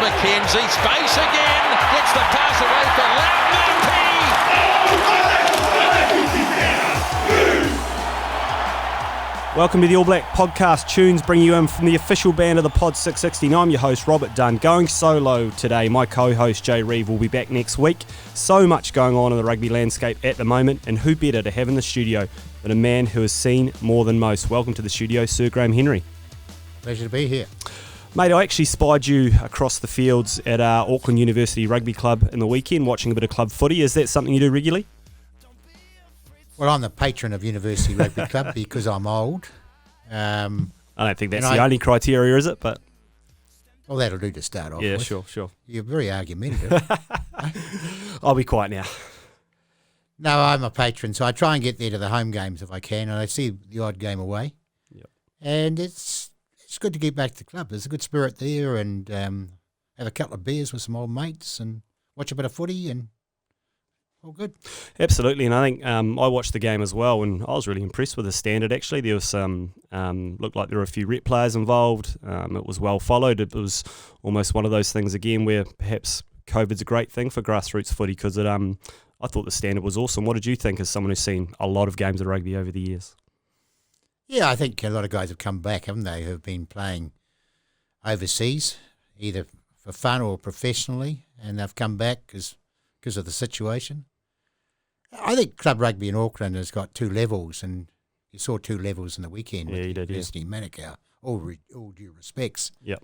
McKenzie, space again, gets the pass away for Laumurphy. Welcome to the All Black Podcast Tunes, bringing you in from the official band of the Pod 660. I'm your host, Robert Dunn, going solo today. My co-host, Jay Reeve, will be back next week. So much going on in the rugby landscape at the moment, and who better to have in the studio than a man who has seen more than most. Welcome to the studio, Sir Graham Henry. Pleasure to be here. Mate, I actually spied you across the fields at Auckland University Rugby Club in the weekend, watching a bit of club footy. Is that something you do regularly? Well, I'm the patron of University Rugby Club because I'm old. I don't think that's the only criteria, is it? But well, that'll do to start off with. Sure. You're very argumentative. I'll be quiet now. No, I'm a patron, so I try and get there to the home games if I can, and I see the odd game away. Yep. And it's good to get back to the club. There's a good spirit there, and have a couple of beers with some old mates and watch a bit of footy and all good. Absolutely, and I think I watched the game as well, and I was really impressed with the standard. Actually, there was some looked like there were a few rep players involved. It was well followed. It was almost one of those things again where perhaps COVID's a great thing for grassroots footy because it. I thought the standard was awesome. What did you think as someone who's seen a lot of games of rugby over the years? Yeah, I think a lot of guys have come back, haven't they, who've been playing overseas, either for fun or professionally, and they've come back because of the situation. I think club rugby in Auckland has got two levels, and you saw two levels in the weekend with University Manukau, all due respects. Yep.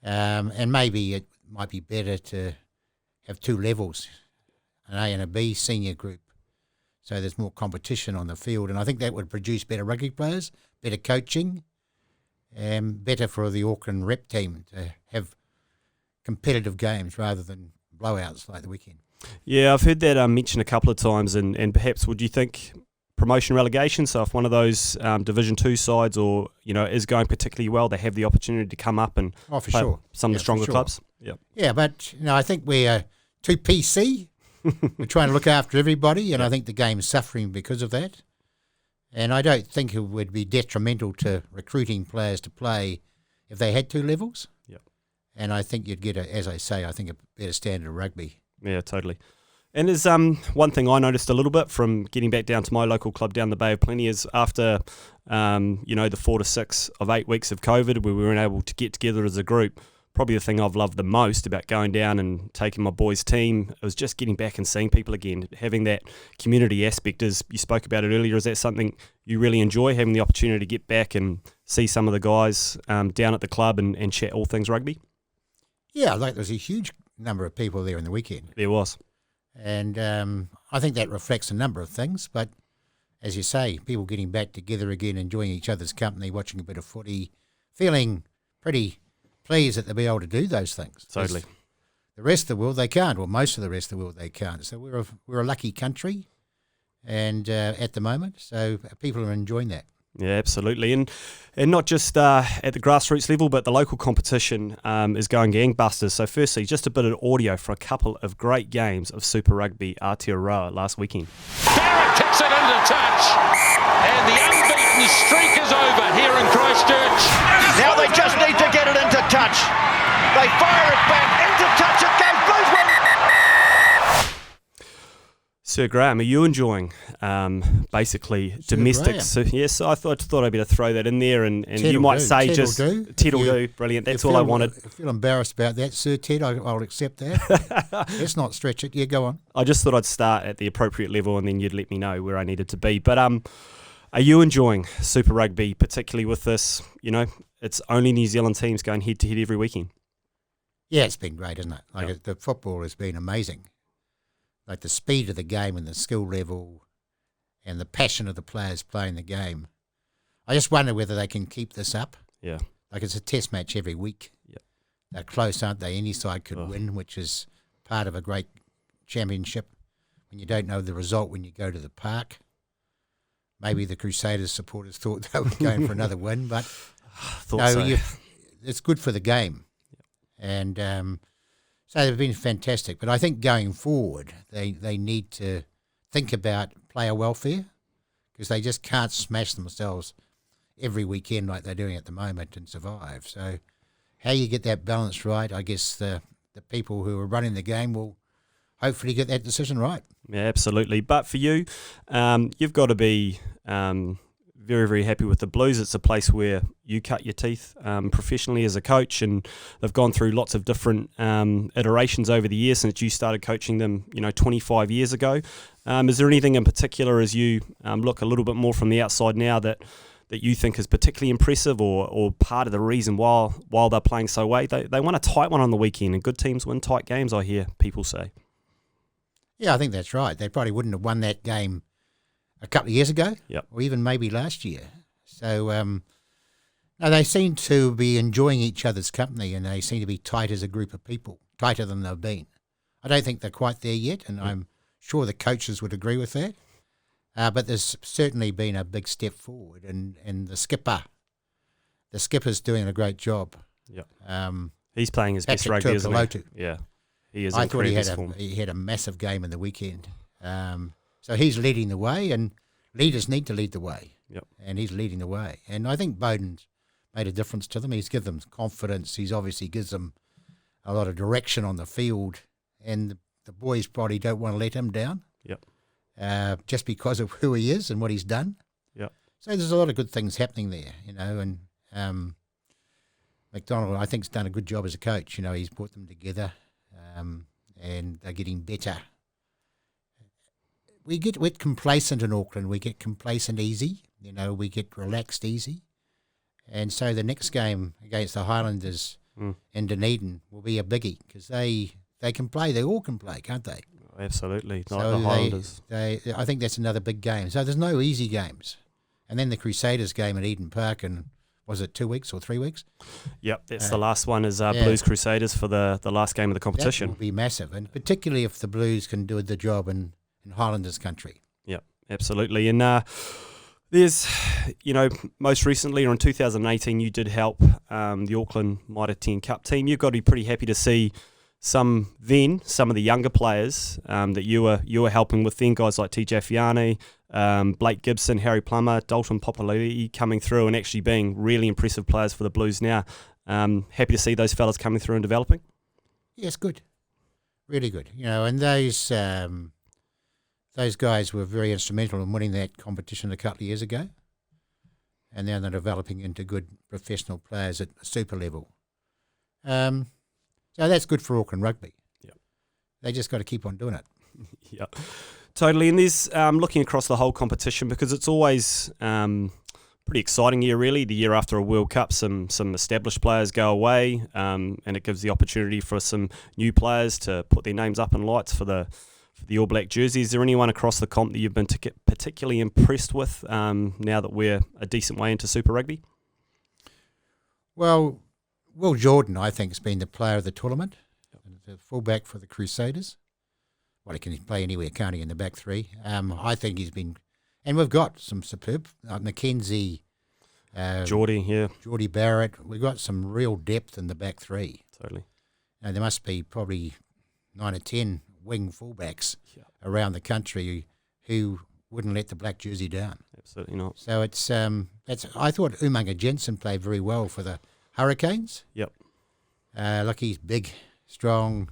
And maybe it might be better to have two levels, an A and a B senior group, so there's more competition on the field, and I think that would produce better rugby players, better coaching, and better for the Auckland rep team to have competitive games rather than blowouts like the weekend. Yeah, I've heard that mentioned a couple of times, and perhaps would you think promotion relegation, so if one of those Division 2 sides or is going particularly well, they have the opportunity to come up and for play sure. some of the stronger clubs? Yep. Yeah, but I think we're too PC. We're trying to look after everybody, and I think the game's suffering because of that. And I don't think it would be detrimental to recruiting players to play if they had two levels. Yep. And I think you'd get, a better standard of rugby. Yeah, totally. And there's one thing I noticed a little bit from getting back down to my local club down the Bay of Plenty is after, the 4 to 6 of 8 weeks of COVID, where we weren't able to get together as a group, probably the thing I've loved the most about going down and taking my boys' team was just getting back and seeing people again, having that community aspect. As you spoke about it earlier, is that something you really enjoy, having the opportunity to get back and see some of the guys down at the club and chat all things rugby? Yeah, there's a huge number of people there in the weekend. There was. And I think that reflects a number of things, but as you say, people getting back together again, enjoying each other's company, watching a bit of footy, feeling pretty pleased that they'll be able to do those things. Totally. The rest of the world, they can't. Well, most of the rest of the world, they can't. So we're a lucky country and at the moment, so people are enjoying that. Yeah, absolutely. And not just at the grassroots level, but the local competition is going gangbusters. So firstly, just a bit of audio for a couple of great games of Super Rugby Aotearoa last weekend. Barrett kicks it into touch, and the unbeaten streak is over here in Christchurch. Now they just need to get it into touch. They fire it back into touch. It goes Blues win. Sir Graham, are you enjoying basically Sir domestic? Graham. Yes, I thought I'd better throw that in there, and Ted you will might do. say Ted just will do. Ted will do. Brilliant. That's all I wanted. I feel embarrassed about that, Sir Ted. I'll accept that. Let's not stretch it. Yeah, go on. I just thought I'd start at the appropriate level, and then you'd let me know where I needed to be. But are you enjoying Super Rugby, particularly with this? It's only New Zealand teams going head to head every weekend. Yeah, it's been great, isn't it? The football has been amazing. Like the speed of the game and the skill level and the passion of the players playing the game. I just wonder whether they can keep this up. Yeah. Like it's a test match every week. Yeah. They're close, aren't they? Any side could win, which is part of a great championship. When you don't know the result when you go to the park. Maybe the Crusaders supporters thought they were going for another win, but it's good for the game. And so they've been fantastic. But I think going forward, they need to think about player welfare because they just can't smash themselves every weekend like they're doing at the moment and survive. So how you get that balance right, I guess the the people who are running the game will hopefully get that decision right. Yeah, absolutely. But for you, you've got to be very, very happy with the Blues. It's a place where you cut your teeth professionally as a coach, and they've gone through lots of different iterations over the years since you started coaching them, 25 years ago. Is there anything in particular, as you look a little bit more from the outside now, that you think is particularly impressive, or part of the reason while they're playing so well? They won a tight one on the weekend, and good teams win tight games, I hear people say. Yeah, I think that's right. They probably wouldn't have won that game a couple of years ago, or even maybe last year. So no, they seem to be enjoying each other's company, and they seem to be tight as a group of people, tighter than they've been. I don't think they're quite there yet, and I'm sure the coaches would agree with that. But there's certainly been a big step forward, and the skipper's doing a great job. Yeah, he's playing his best Patrick rugby, isn't he? Turpalotu. Yeah, he is. I thought form. he had a massive game in the weekend. So he's leading the way, and leaders need to lead the way. Yep. And he's leading the way. And I think Bowden's made a difference to them. He's given them confidence. He's obviously gives them a lot of direction on the field, and the boys probably don't want to let him down. Yep. Just because of who he is and what he's done. Yep. So there's a lot of good things happening there, and McDonald, I think, has done a good job as a coach. He's brought them together, and they're getting better. We get complacent in Auckland. We get complacent easy. We get relaxed easy. And so the next game against the Highlanders in Dunedin will be a biggie, because they can play. They all can play, can't they? Absolutely. Not So the Highlanders. I think that's another big game. So there's no easy games. And then the Crusaders game at Eden Park in, was it 2 weeks or 3 weeks? Yep, that's the last one is Blues Crusaders for the last game of the competition. That will be massive, and particularly if the Blues can do the job in Highlanders country. Yep, absolutely. And there's, most recently, or in 2018, you did help the Auckland Mitre 10 Cup team. You've got to be pretty happy to see some of the younger players that you were helping with then, guys like TJ Fiane, Blake Gibson, Harry Plummer, Dalton Popoliti coming through and actually being really impressive players for the Blues now. Happy to see those fellas coming through and developing. Yes, good. Really good. And those guys were very instrumental in winning that competition a couple of years ago. And now they're developing into good professional players at super level. So that's good for Auckland rugby. Yeah, they just got to keep on doing it. Yeah, totally. And there's looking across the whole competition, because it's always pretty exciting year, really. The year after a World Cup, some established players go away, and it gives the opportunity for some new players to put their names up in lights for the All Black jersey. Is there anyone across the comp that you've been particularly impressed with now that we're a decent way into Super Rugby? Well, Will Jordan, I think, has been the player of the tournament, the fullback for the Crusaders. Well, he can play anywhere, can't he, in the back three? I think he's been... And we've got some superb... Mackenzie... Geordie Barrett. We've got some real depth in the back three. Totally. Now, there must be probably 9 or 10 wing fullbacks around the country who wouldn't let the black jersey down. Absolutely not. So it's I thought Umaga Jensen played very well for the Hurricanes. Yep. Look, he's big, strong,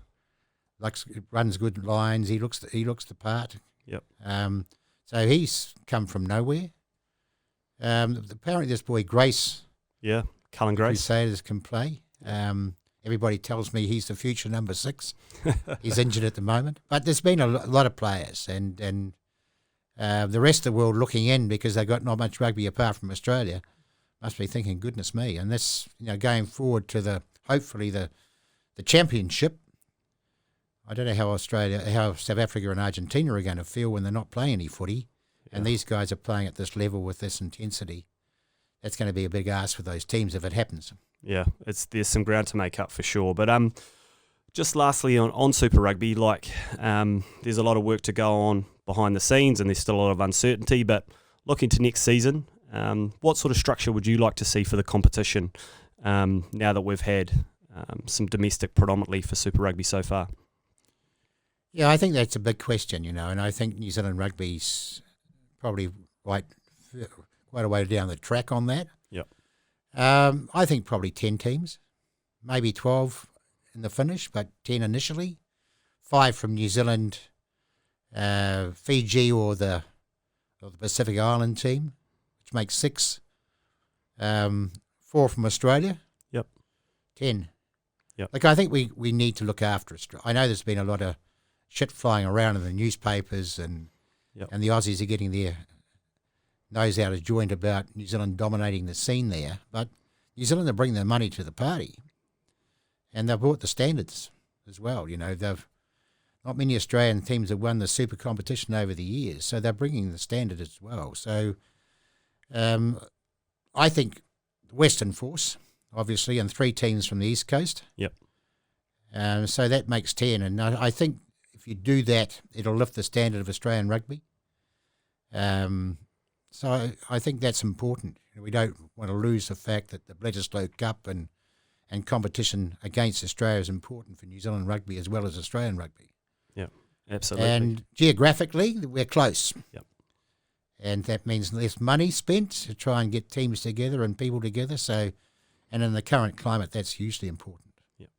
runs good lines. He looks the part. Yep. So he's come from nowhere. Apparently, this boy Grace. Yeah, Cullen Grace. Crusaders can play. Everybody tells me he's the future number 6. He's injured at the moment. But there's been a lot of players, and the rest of the world looking in, because they've got not much rugby apart from Australia, must be thinking, goodness me. And this, going forward to hopefully the championship, I don't know how South Africa and Argentina are going to feel when they're not playing any footy, and these guys are playing at this level with this intensity. That's going to be a big ask for those teams if it happens. Yeah, there's some ground to make up for sure. But just lastly on Super Rugby, there's a lot of work to go on behind the scenes, and there's still a lot of uncertainty. But looking to next season, what sort of structure would you like to see for the competition now that we've had some domestic predominantly for Super Rugby so far? Yeah, I think that's a big question, and I think New Zealand Rugby's probably quite a way down the track on that. Yep. I think probably 10 teams, maybe 12 in the finish, but 10 initially. 5 from New Zealand, Fiji or the Pacific Island team, which makes 6. 4 from Australia. Yep. 10. Yep. Like, I think we need to look after Australia. I know there's been a lot of shit flying around in the newspapers and the Aussies are getting their nose out of joint about New Zealand dominating the scene there. But New Zealand are bringing their money to the party, and they've brought the standards as well. You know, not many Australian teams have won the super competition over the years, so they're bringing the standard as well. So I think the Western Force, obviously, and 3 teams from the East Coast. Yep. So that makes 10, and I think if you do that, it'll lift the standard of Australian rugby. So I think that's important. We don't want to lose the fact that the Bledisloe Cup and competition against Australia is important for New Zealand rugby as well as Australian rugby. Yeah, absolutely. And geographically, we're close. Yep. And that means less money spent to try and get teams together and people together. So, and in the current climate, that's hugely important. Yep.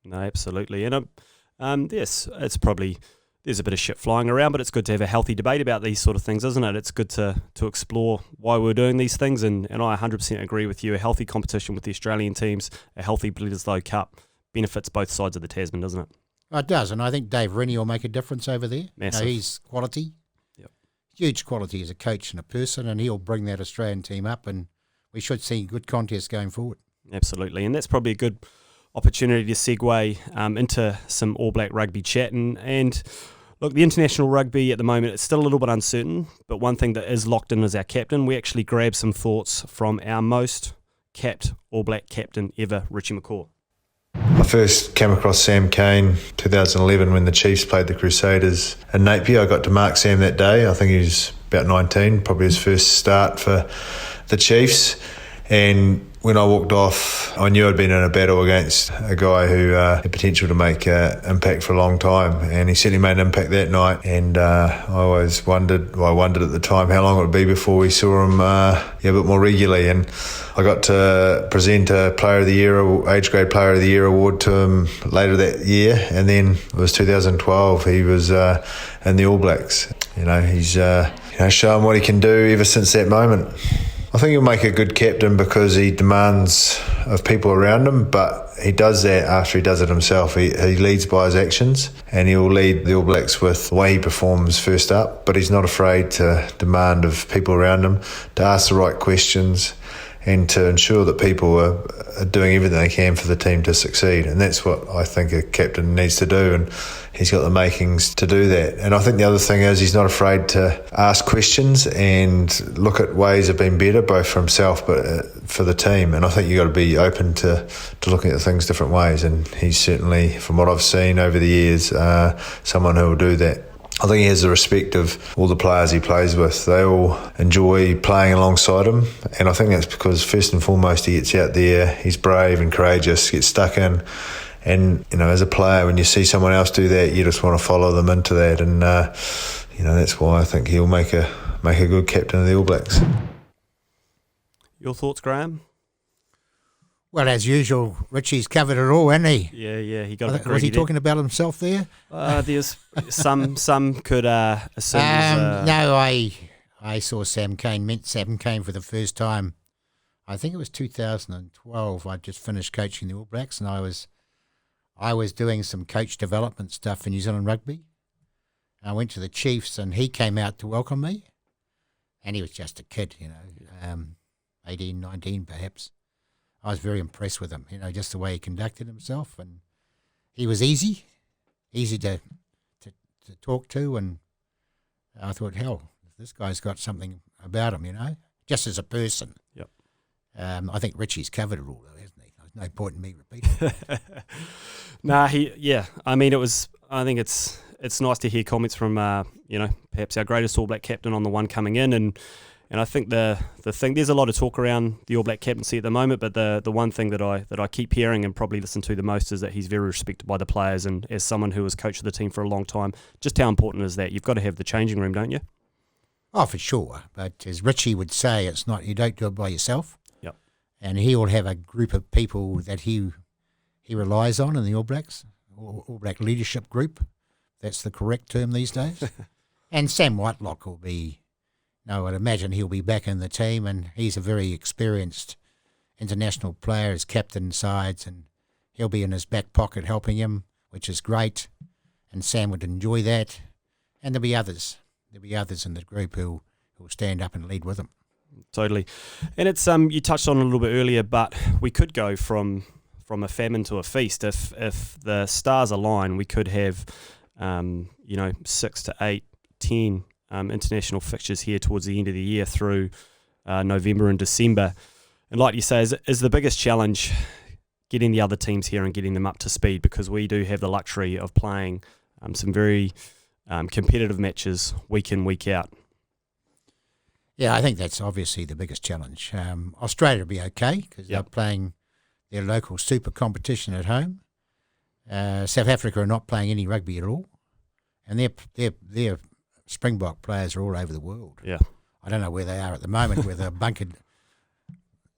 No, absolutely. And yes, it's probably, there's a bit of shit flying around, but it's good to have a healthy debate about these sort of things, isn't it? It's good to explore why we're doing these things, and I 100% agree with you. A healthy competition with the Australian teams, a healthy Bledisloe Cup benefits both sides of the Tasman, doesn't it? Oh, it does, and I think Dave Rennie will make a difference over there. Massive. You know, he's quality. Yep. Huge quality as a coach and a person, and he'll bring that Australian team up, and we should see good contests going forward. Absolutely, and that's probably a good opportunity to segue into some All Black rugby chat. And look, the international rugby at the moment, it's still a little bit uncertain, but one thing that is locked in is our captain. We actually grabbed some thoughts from our most capped All Black captain ever, Richie McCaw. I first came across Sam Cane 2011 when the Chiefs played the Crusaders in Napier. I got to mark Sam that day. I think he was about 19, probably his first start for the Chiefs. And when I walked off, I knew I'd been in a battle against a guy who had potential to make an impact for a long time. And he certainly made an impact that night. And I always wondered, I wondered at the time how long it would be before we saw him a bit more regularly. And I got to present a Player of the Year, Age Grade Player of the Year award to him later that year. And then it was 2012, he was in the All Blacks. You know, he's shown what he can do ever since that moment. I think he'll make a good captain because he demands of people around him, but he does that after he does it himself. He leads by his actions, and he'll lead the All Blacks with the way he performs first up, but he's not afraid to demand of people around him, to ask the right questions, and to ensure that people are doing everything they can for the team to succeed. And that's what I think a captain needs to do, and he's got the makings to do that. And I think the other thing is he's not afraid to ask questions and look at ways of being better, both for himself but for the team. And I think you've got to be open to looking at things different ways, and he's certainly, from what I've seen over the years, someone who will do that. I think he has the respect of all the players he plays with. They all enjoy playing alongside him, and I think that's because first and foremost he gets out there, he's brave and courageous, gets stuck in, and you know, as a player, when you see someone else do that, you just want to follow them into that, and that's why I think he'll make a good captain of the All Blacks. Your thoughts, Graham? Well, as usual, Richie's covered it all, hasn't he? Yeah, he got a bit Was he greedy talking about himself there? There's some could assume. No, I saw Sam Cane, met Sam Cane for the first time. I think it was 2012. I just finished coaching the All Blacks, and I was doing some coach development stuff for New Zealand Rugby. I went to the Chiefs, and he came out to welcome me, and he was just a kid, 18, 19 perhaps. I was very impressed with him, just the way he conducted himself, and he was easy to talk to, and I thought, hell, this guy's got something about him, just as a person. Yep. I think Richie's covered it all, though, hasn't he? There's no point in me repeating it. I think it's nice to hear comments from, perhaps our greatest All Black captain on the one coming in, and I think the thing, there's a lot of talk around the All Black captaincy at the moment, but the one thing that I keep hearing and probably listen to the most is that he's very respected by the players, and as someone who has coached the team for a long time, just how important is that? You've got to have the changing room, don't you? Oh, for sure. But as Richie would say, you don't do it by yourself. Yep. And he will have a group of people that he he relies on in the All Blacks, All Black leadership group. That's the correct term these days. And Sam Whitelock will be, I'd imagine he'll be back in the team, and he's a very experienced international player, as captain sides, and he'll be in his back pocket helping him, which is great. And Sam would enjoy that. And there'll be others. There'll be others in the group who will stand up and lead with him. Totally. And it's you touched on it a little bit earlier, but we could go from a famine to a feast. If the stars align, we could have 6 to 8, 10 international fixtures here towards the end of the year through November and December. And like you say, is the biggest challenge getting the other teams here and getting them up to speed, because we do have the luxury of playing some very competitive matches week in, week out. Yeah, I think that's obviously the biggest challenge. Australia will be okay because they're playing their local super competition at home. South Africa are not playing any rugby at all, and their Springbok players are all over the world. Yeah, I don't know where they are at the moment, whether they're bunkered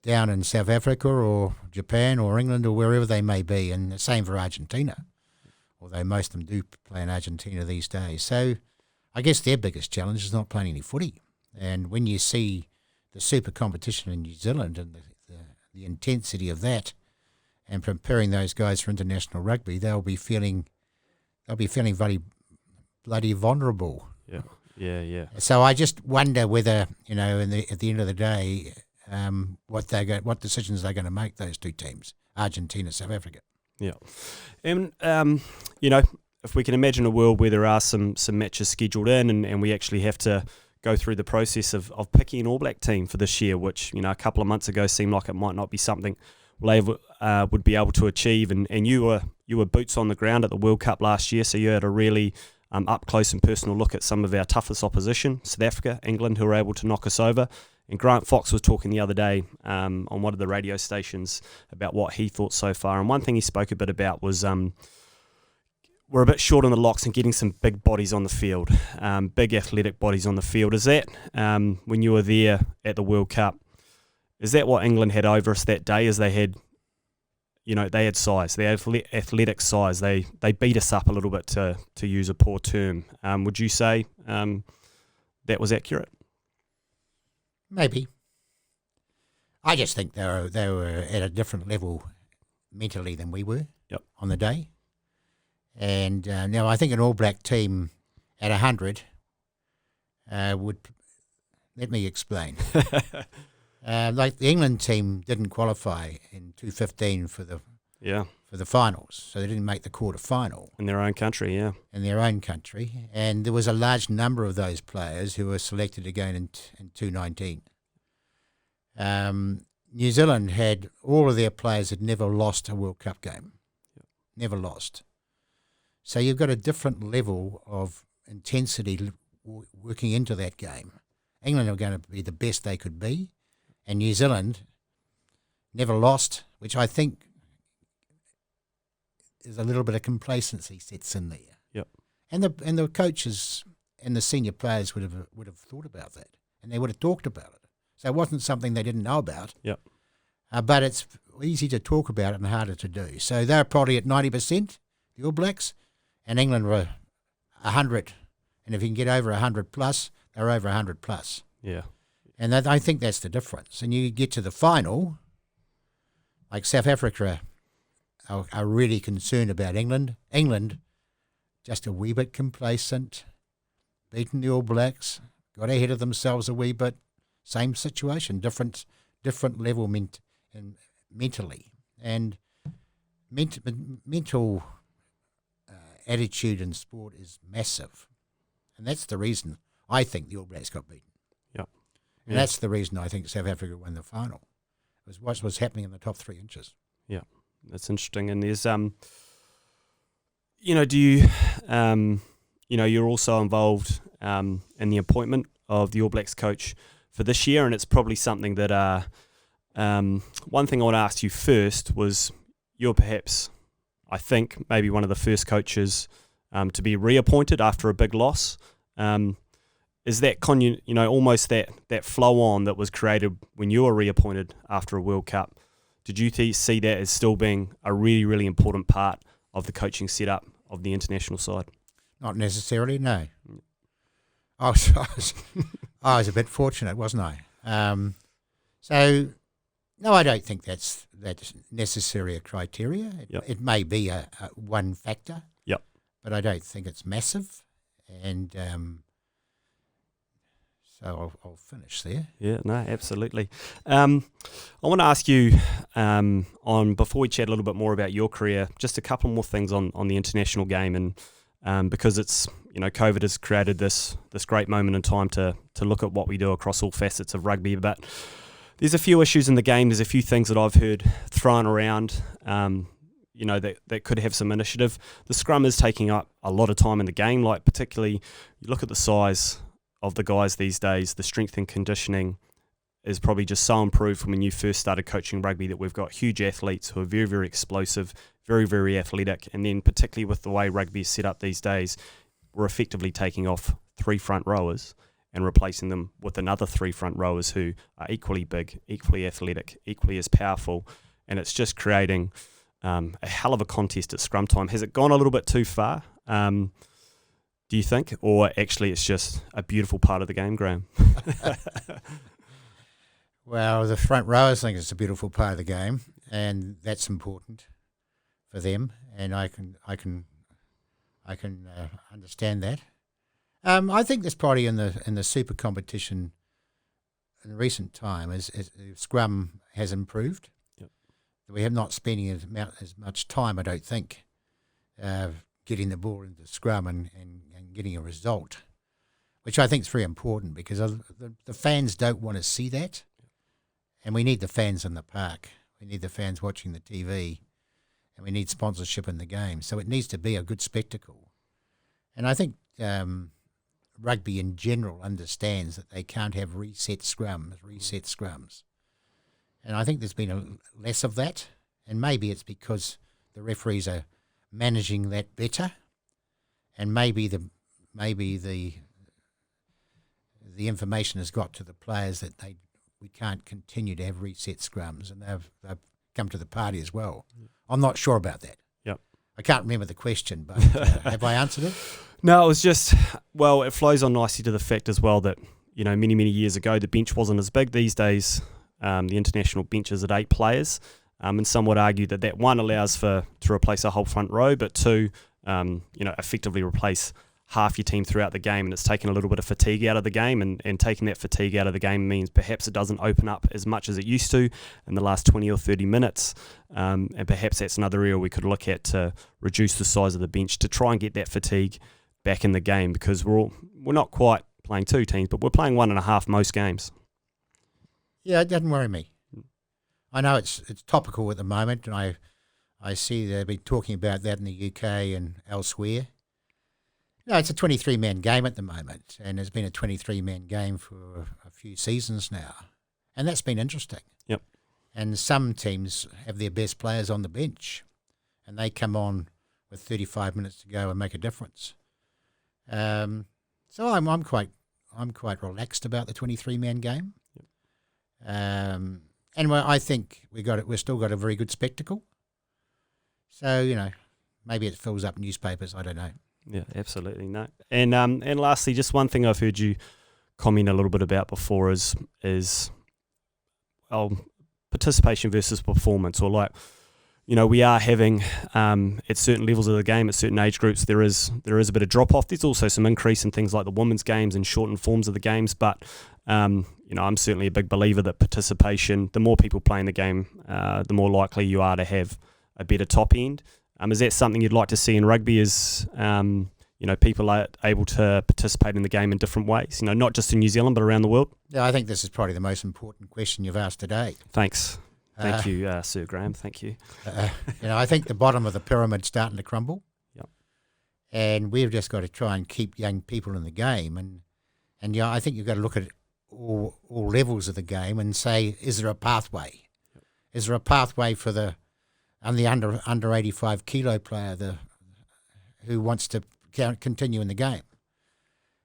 down in South Africa or Japan or England or wherever they may be, and the same for Argentina, although most of them do play in Argentina these days. So I guess their biggest challenge is not playing any footy. And when you see the super competition in New Zealand and the intensity of that, and preparing those guys for international rugby, they'll be feeling very bloody vulnerable. Yeah. So I just wonder whether, at the end of the day, what decisions they're going to make, those two teams, Argentina, South Africa. Yeah, and if we can imagine a world where there are some matches scheduled in, and we actually have to go through the process of picking an All Black team for this year, which a couple of months ago seemed like it might not be something Lev would be able to achieve, and you were boots on the ground at the World Cup last year, so you had a really up close and personal look at some of our toughest opposition, South Africa, England, who were able to knock us over. And Grant Fox was talking the other day on one of the radio stations about what he thought so far, and one thing he spoke a bit about was we're a bit short on the locks and getting some big bodies on the field, big athletic bodies on the field. Is that, when you were there at the World Cup, is that what England had over us that day? Is they had, they had size, they had athletic size. They beat us up a little bit, to use a poor term. Would you say that was accurate? Maybe. I just think they were at a different level mentally than we were on the day. And now I think an All Black team at 100 would... Let me explain. Like the England team didn't qualify in 2015 for the finals, so they didn't make the quarter final. In their own country, yeah. In their own country. And there was a large number of those players who were selected again in 2019. New Zealand had... All of their players had never lost a World Cup game. Never lost. So you've got a different level of intensity working into that game. England are going to be the best they could be, and New Zealand never lost, which I think is a little bit of complacency sets in there. Yep. And the coaches and the senior players would have thought about that, and they would have talked about it. So it wasn't something they didn't know about. Yep. But it's easy to talk about and harder to do. So they're probably at 90%, the All Blacks. And England were 100, and if you can get over 100 plus, they're over 100 plus. Yeah. And I think that's the difference. And you get to the final, like South Africa are really concerned about England. England, just a wee bit complacent, beaten the All Blacks, got ahead of themselves a wee bit. Same situation, different level mentally. And mental attitude in sport is massive, and that's the reason I think the All Blacks got beaten. Yep. And that's the reason I think South Africa won the final. It was what was happening in the top 3 inches. Yeah, that's interesting. And there's do you you're also involved in the appointment of the All Blacks coach for this year, and it's probably something that one thing I want to ask you first was you're perhaps, I think, maybe one of the first coaches to be reappointed after a big loss. Is that almost that flow on that was created when you were reappointed after a World Cup? Did you see that as still being a really, really important part of the coaching setup of the international side? Not necessarily, no. I was a bit fortunate, wasn't I? So, no, I don't think that's necessarily a criteria. It may be a one factor, but I don't think it's massive. And so I'll finish there. Yeah, no, absolutely. I want to ask you, before we chat a little bit more about your career, just a couple more things on the international game, and because it's, COVID has created this great moment in time to look at what we do across all facets of rugby. But there's a few issues in the game. There's a few things that I've heard thrown around, that could have some initiative. The scrum is taking up a lot of time in the game. Like particularly, you look at the size of the guys these days, the strength and conditioning is probably just so improved from when you first started coaching rugby that we've got huge athletes who are very, very explosive, very, very athletic. And then particularly with the way rugby is set up these days, we're effectively taking off 3 front rowers and replacing them with another 3 front rowers who are equally big, equally athletic, equally as powerful. And it's just creating a hell of a contest at scrum time. Has it gone a little bit too far? Do you think? Or actually it's just a beautiful part of the game, Graham? Well, the front rowers think it's a beautiful part of the game, and that's important for them, and I can understand that. I think this probably in the super competition in recent time is scrum has improved. Yep. We have not spending as much time, I don't think, getting the ball into scrum and getting a result, which I think is very important because the fans don't want to see that, and we need the fans in the park. We need the fans watching the TV, and we need sponsorship in the game. So it needs to be a good spectacle. And I think rugby in general understands that they can't have reset scrums. And I think there's been less of that, and maybe it's because the referees are managing that better, and maybe the information has got to the players that we can't continue to have reset scrums, and they've come to the party as well. I'm not sure about that. Yep. I can't remember the question, but have I answered it? No, it was just, it flows on nicely to the fact as well that, many, many years ago, the bench wasn't as big. These days, the international bench is at 8 players. And some would argue that one allows to replace a whole front row, but 2, effectively replace half your team throughout the game, and it's taken a little bit of fatigue out of the game, and taking that fatigue out of the game means perhaps it doesn't open up as much as it used to in the last 20 or 30 minutes, and perhaps that's another area we could look at to reduce the size of the bench to try and get that fatigue back in the game, because we're not quite playing 2 teams, but we're playing 1.5 most games. Yeah, it doesn't worry me. I know it's topical at the moment, and I see they've been talking about that in the UK and elsewhere. No, it's a 23-man game at the moment, and there's been a 23-man game for a few seasons now, and that's been interesting. Yep. And some teams have their best players on the bench, and they come on with 35 minutes to go and make a difference. So I'm quite relaxed about the 23-man game. Yep. And I think we've still got a very good spectacle. So maybe it fills up newspapers. I don't know. Yeah, absolutely. No. And lastly, just one thing I've heard you comment a little bit about before is participation versus performance, or we are having at certain levels of the game, at certain age groups, there is a bit of drop off. There's also some increase in things like the women's games and shortened forms of the games, but I'm certainly a big believer that participation, the more people playing the game, the more likely you are to have a better top end. Is that something you'd like to see in rugby? Is people are able to participate in the game in different ways? Not just in New Zealand but around the world. Yeah, I think this is probably the most important question you've asked today. Thanks. Thank you, Sir Graham. Thank you. I think the bottom of the pyramid's starting to crumble. Yep. And we've just got to try and keep young people in the game. And I think you've got to look at all levels of the game and say, is there a pathway? Yep. Is there a pathway for the under 85 kilo player who wants to continue in the game?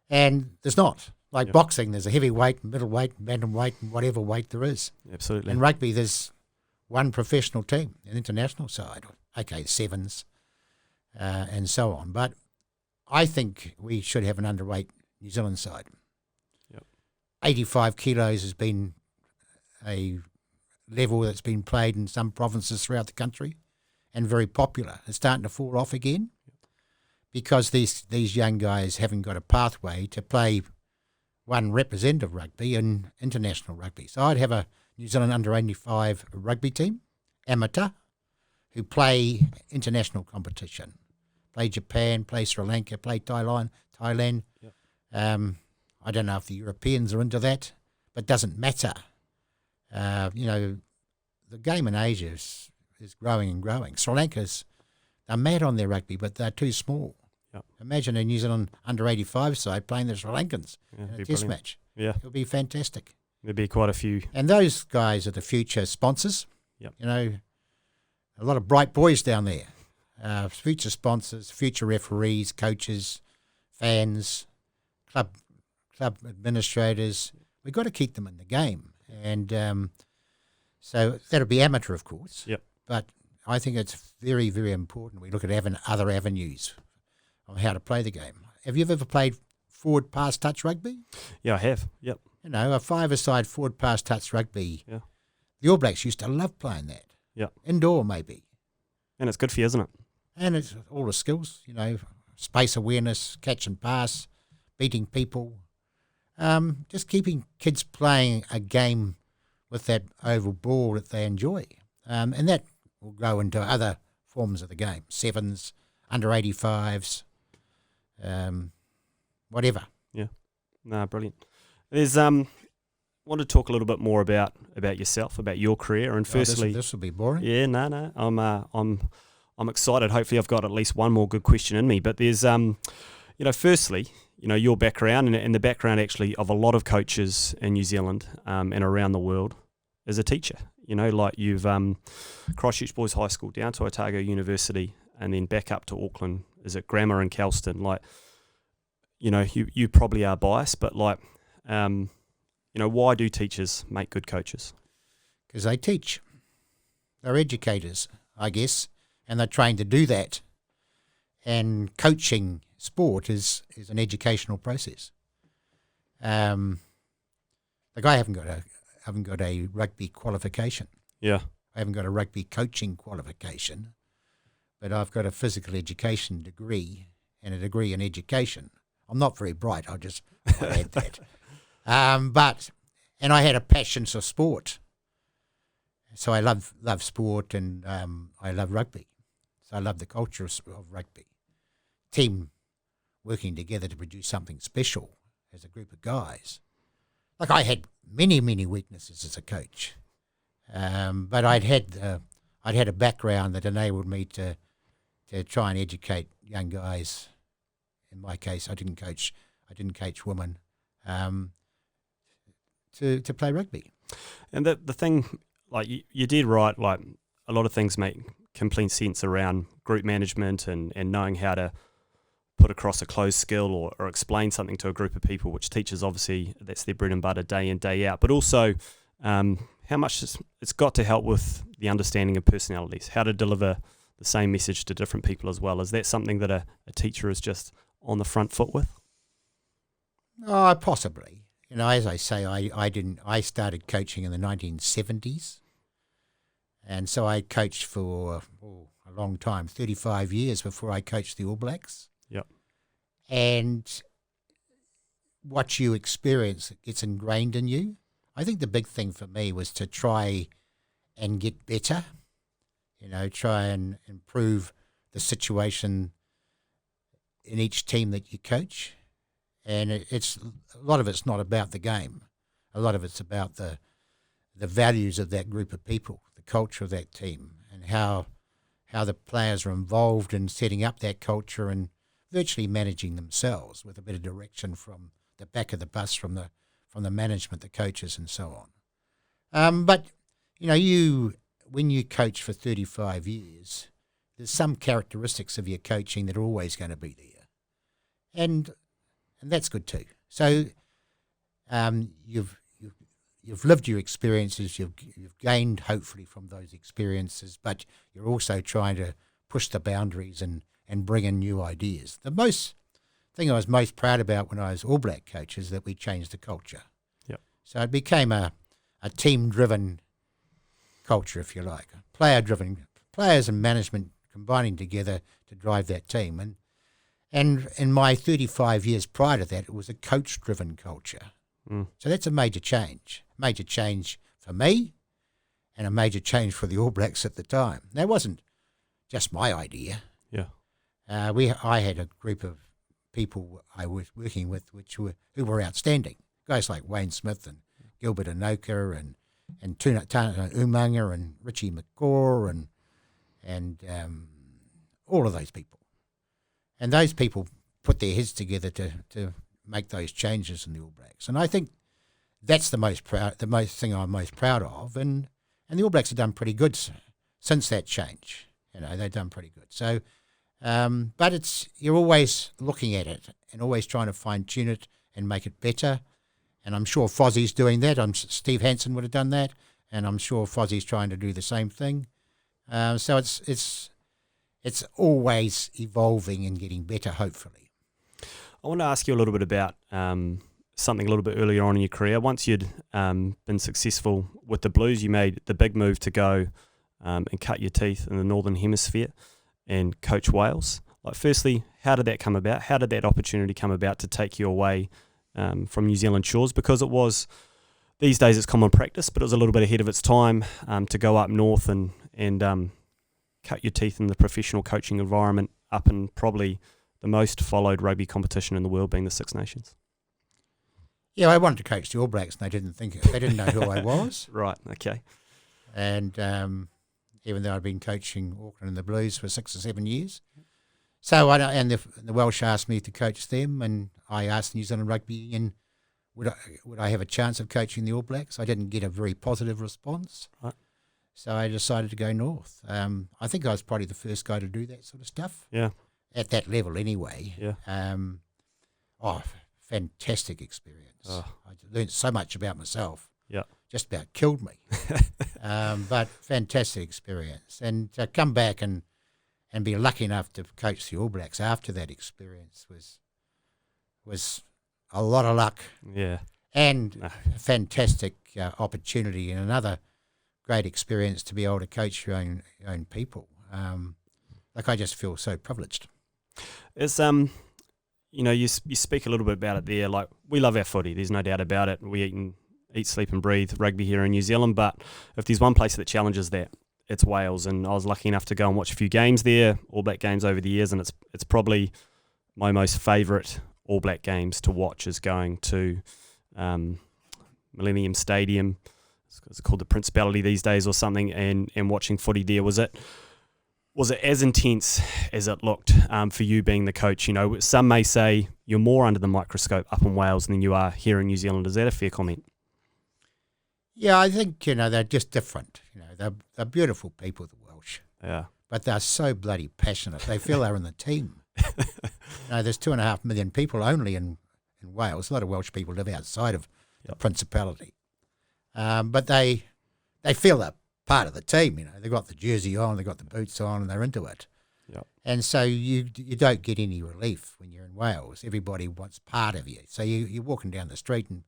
And there's not. Like boxing, there's a heavyweight, middleweight, bantamweight, and whatever weight there is. Absolutely. In rugby, there's one professional team, an international side. Okay, sevens and so on. But I think we should have an underweight New Zealand side. Yep. 85 kilos has been a level that's been played in some provinces throughout the country and very popular. It's starting to fall off again because these young guys haven't got a pathway to play one representative rugby in international rugby. So I'd have a New Zealand under-85 rugby team, amateur, who play international competition. Play Japan, play Sri Lanka, play Thailand. Yep. I don't know if the Europeans are into that, but it doesn't matter. The game in Asia is growing and growing. Sri Lanka's, they're mad on their rugby, but they're too small. Yep. Imagine a New Zealand under-85 side playing the Sri Lankans in a test brilliant. match. Yeah, It would be fantastic. there'd be quite a few. And those guys are the future sponsors. Yep. A lot of bright boys down there. Future sponsors, future referees, coaches, fans, club administrators. We've got to keep them in the game. And so that'll be amateur, of course. Yep. But I think it's very, very important we look at having other avenues of how to play the game. Have you ever played forward pass touch rugby? Yeah, I have. Yep. A five-a-side forward pass touch rugby. Yeah. The All Blacks used to love playing that. Yeah. Indoor, maybe. And it's good for you, isn't it? And it's all the skills, space awareness, catch and pass, beating people, just keeping kids playing a game with that oval ball that they enjoy. And that will grow into other forms of the game, sevens, under-85s, whatever. Yeah. No, brilliant. There's want to talk a little bit more about yourself, about your career, and firstly, this will be boring. Yeah, no, I'm excited. Hopefully, I've got at least one more good question in me. But there's, firstly, your background and the background actually of a lot of coaches in New Zealand and around the world as a teacher. Like you've Christchurch Boys High School down to Otago University and then back up to Auckland. Is it Grammar and Kelston? Like, you probably are biased, but like, why do teachers make good coaches? Because they teach. They're educators, I guess, and they're trained to do that. And coaching sport is an educational process. Like I haven't got a rugby qualification. Yeah. I haven't got a rugby coaching qualification, but I've got a physical education degree and a degree in education. I'm not very bright, I'll just add that. And I had a passion for sport. So I love sport and I love rugby. So I love the culture of rugby. Team working together to produce something special as a group of guys. Like I had many, many weaknesses as a coach. But I'd had a background that enabled me to try and educate young guys. In my case, I didn't coach women to play rugby. And the thing, like you did right, like a lot of things make complete sense around group management and knowing how to put across a closed skill or explain something to a group of people, which teachers obviously, that's their bread and butter day in, day out. But also how much it's got to help with the understanding of personalities, how to deliver the same message to different people as well. Is that something that a teacher is just on the front foot with? Oh, possibly. As I say, I started coaching in the 1970s. And so I coached for a long time, 35 years before I coached the All Blacks. Yep. And what you experience gets ingrained in you. I think the big thing for me was to try and get better, try and improve the situation in each team that you coach. And it's a lot of it's not about the game. A lot of it's about the values of that group of people, the culture of that team, and how the players are involved in setting up that culture and virtually managing themselves with a bit of direction from the back of the bus, from the management, the coaches, and so on. But when you coach for 35 years, there's some characteristics of your coaching that are always going to be there, and that's good too. So you've you've lived your experiences, you've gained hopefully from those experiences, but you're also trying to push the boundaries and bring in new ideas. The most thing I was most proud about when I was All Black coach is that we changed the culture. Yep. So it became a team-driven culture, if you like, player-driven, players and management combining together to drive that team. And in my 35 years prior to that, it was a coach-driven culture. So that's a major change for me and a major change for the All Blacks at the time. That wasn't just my idea. Yeah. I had a group of people I was working with who were outstanding. Guys like Wayne Smith and Gilbert Anoka and Tana Umanga and Richie McCaw and all of those people. And those people put their heads together to make those changes in the All Blacks. And I think that's the most thing I'm most proud of. And the All Blacks have done pretty good since that change. They've done pretty good. So, but you're always looking at it and always trying to fine tune it and make it better. And I'm sure Fozzie's doing that. Steve Hansen would have done that, and I'm sure Fozzie's trying to do the same thing. So it's always evolving and getting better, hopefully. I want to ask you a little bit about something a little bit earlier on in your career. Once you'd been successful with the Blues, you made the big move to go and cut your teeth in the Northern Hemisphere and coach Wales. Firstly, how did that come about? How did that opportunity come about to take you away from New Zealand shores? Because it was, these days it's common practice, but it was a little bit ahead of its time to go up north and cut your teeth in the professional coaching environment up in probably the most followed rugby competition in the world, being the Six Nations. Yeah, I wanted to coach the All Blacks, and they didn't know who I was. Right. Okay. And even though I'd been coaching Auckland and the Blues for 6 or 7 years, so the Welsh asked me to coach them, and I asked New Zealand Rugby Union would I have a chance of coaching the All Blacks. I didn't get a very positive response, right. So I decided to go north. I think I was probably the first guy to do that sort of stuff. Yeah. At that level, anyway. Yeah. Fantastic experience. Oh. I learned so much about myself. Yeah. Just about killed me. But fantastic experience. And to come back and be lucky enough to coach the All Blacks after that experience was a lot of luck. Yeah. And a fantastic opportunity and another great experience to be able to coach your own people. I just feel so privileged. It's you speak a little bit about it there. Like, we love our footy. There's no doubt about it. We eat, sleep, and breathe rugby here in New Zealand. But if there's one place that challenges that, it's Wales. And I was lucky enough to go and watch a few games there, All Black games over the years, and it's probably my most favourite All Black games to watch is going to Millennium Stadium. It's called the Principality these days or something, and watching footy there. Was it as intense as it looked for you being the coach? Some may say you're more under the microscope up in Wales than you are here in New Zealand. Is that a fair comment? Yeah, I think, they're just different. They're beautiful people, the Welsh. Yeah. But they're so bloody passionate. They feel they're in the team. There's 2.5 million people only in Wales. A lot of Welsh people live outside of the Principality. But they feel they're part of the team. They've got the jersey on, they've got the boots on, and they're into it. Yep. And so you don't get any relief when you're in Wales. Everybody wants part of you. So you're walking down the street and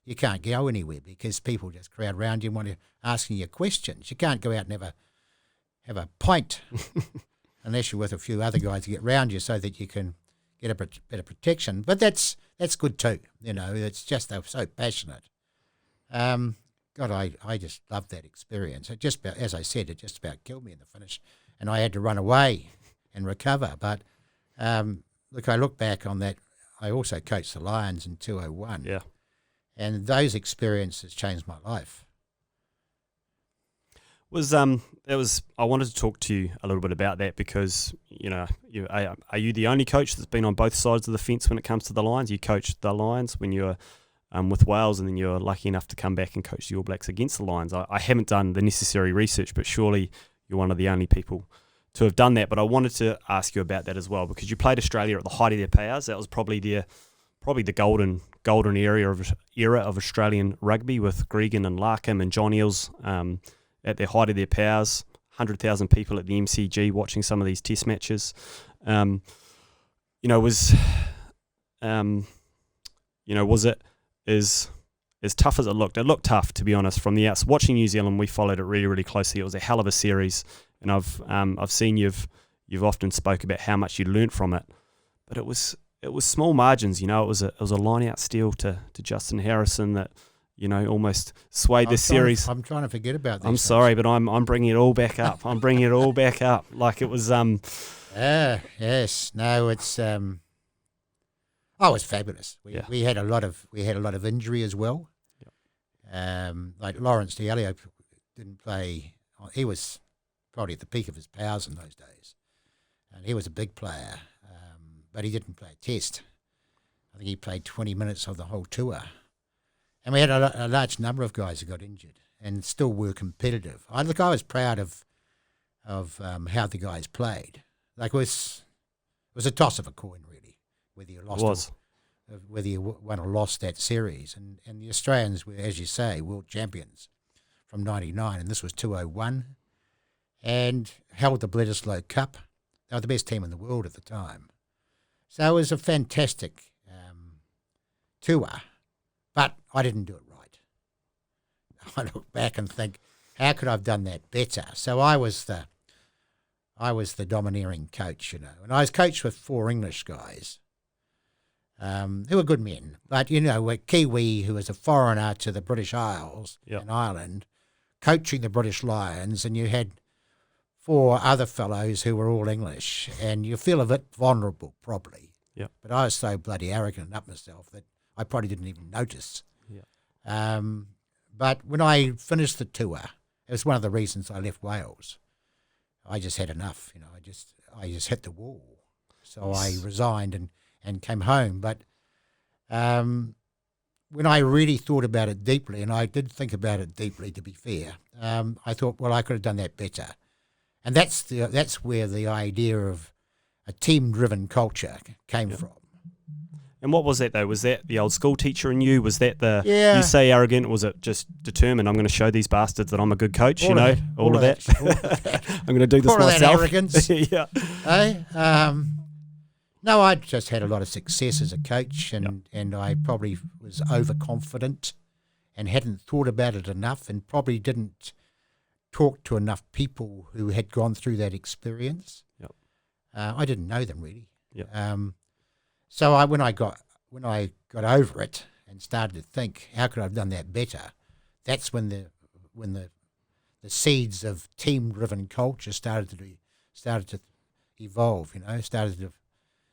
you can't go anywhere because people just crowd around you and want to asking you questions. You can't go out and have a pint unless you're with a few other guys to get round you so that you can get a better protection. But that's good too. It's just they're so passionate. God, I just loved that experience. It just about, as I said, it just about killed me in the finish, and I had to run away and recover. But I look back on that. I also coached the Lions in 2001. Yeah. And those experiences changed my life. I wanted to talk to you a little bit about that because are you the only coach that's been on both sides of the fence when it comes to the Lions? You coached the Lions when you were with Wales, and then you're lucky enough to come back and coach the All Blacks against the Lions. I haven't done the necessary research, but surely you're one of the only people to have done that. But I wanted to ask you about that as well because you played Australia at the height of their powers. That was probably probably the golden era of Australian rugby, with Gregan and Larkham and John Eales at their height of their powers. 100,000 people at the MCG watching some of these test matches. Was it as tough as it looked? It looked tough, to be honest, from the outside. Watching New Zealand, we followed it really, really closely. It was a hell of a series, and I've seen you've often spoke about how much you learnt from it, but it was small margins. It was a line out steal to Justin Harrison that almost swayed the series. I'm trying to forget about this. I'm sorry, but I'm bringing it all back up. I'm bringing it all back up like it was. Yes. No, it's. It's fabulous. We had a lot of injury as well. Yep. Like Lawrence D'Alio didn't play. He was probably at the peak of his powers in those days, and he was a big player, but he didn't play a test. I think he played 20 minutes of the whole tour. And we had a large number of guys who got injured and still were competitive. I was proud of how the guys played. Like it was a toss of a coin, really, whether you lost whether you won or lost that series. And the Australians were, as you say, world champions from 99, and this was 2001, and held the Bledisloe Cup. They were the best team in the world at the time. So it was a fantastic tour. But I didn't do it right. I look back and think, how could I have done that better? So I was the domineering coach, and I was coached with 4 English guys who were good men. But, a Kiwi who was a foreigner to the British Isles and Ireland, coaching the British Lions, and you had 4 other fellows who were all English, and you feel a bit vulnerable, probably. Yeah. But I was so bloody arrogant up myself that I probably didn't even notice. Yeah. But when I finished the tour, it was one of the reasons I left Wales. I just had enough, I just hit the wall. So I resigned and came home. But when I really thought about it deeply, and I did think about it deeply, to be fair, I thought, well, I could have done that better. And that's where the idea of a team-driven culture came from. And what was that, though? Was that the old school teacher in you? Was that Yeah. You say arrogant? Was it just determined, I'm going to show these bastards that I'm a good coach, All of that? I'm going to do this all of that myself. arrogance. Yeah. No, I just had a lot of success as a coach, and I probably was overconfident and hadn't thought about it enough, and probably didn't talk to enough people who had gone through that experience. Yep. I didn't know them really. Yep. So when I got over it and started to think, how could I have done that better? That's when the seeds of team-driven culture started to evolve. Started to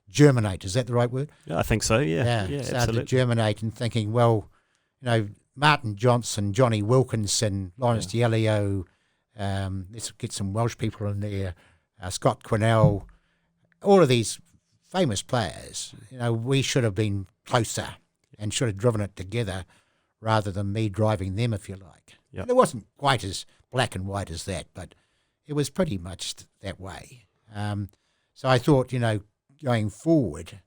germinate. Is that the right word? Yeah, I think so. Yeah, started absolutely. to germinate and thinking, well, Martin Johnson, Johnny Wilkinson, Lawrence D'Alio, let's get some Welsh people in there, Scott Quinnell, all of these famous players. We should have been closer and should have driven it together rather than me driving them, if you like. Yep. And it wasn't quite as black and white as that, but it was pretty much that way. So I thought, going forward,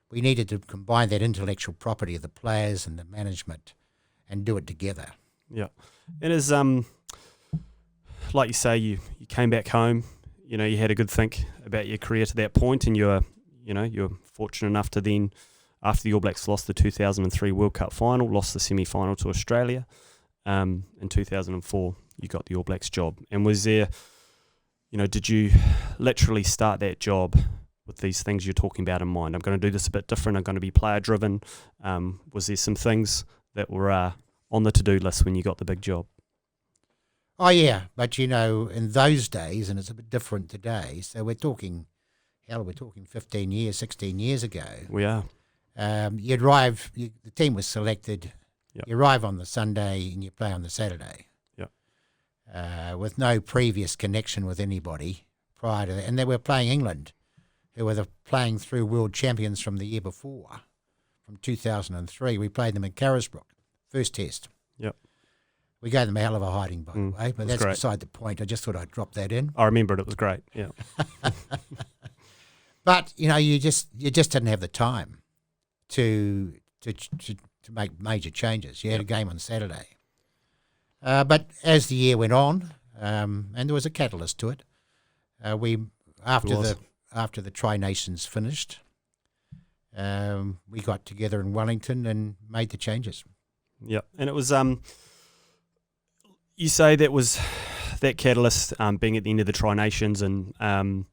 we needed to combine that intellectual property of the players and the management and do it together. Yeah. And as like you say, you came back home, you had a good think about your career to that point, and you were fortunate enough to then, after the All Blacks lost the 2003 World Cup final, lost the semi-final to Australia, in 2004, you got the All Blacks job. And was there, did you literally start that job with these things you're talking about in mind? I'm going to do this a bit different. I'm going to be player-driven. Was there some things that were on the to-do list when you got the big job? Oh, yeah. But, in those days, and it's a bit different today, so we're talking 15 years, 16 years ago. We are. You'd arrive, the team was selected. Yep. You arrive on the Sunday and you play on the Saturday. Yep. With no previous connection with anybody prior to that. And they were playing England, who were playing through world champions from the year before, from 2003. We played them in Carisbrook, first test. Yep. We gave them a hell of a hiding, by the way, but that's great. beside the point. I just thought I'd drop that in. I remember it. It was great. Yeah. But, you just didn't have the time to make major changes. You had a game on Saturday. But as the year went on, and there was a catalyst to it, after the Tri-Nations finished, we got together in Wellington and made the changes. Yeah, and it was you say that was that catalyst being at the end of the Tri-Nations and an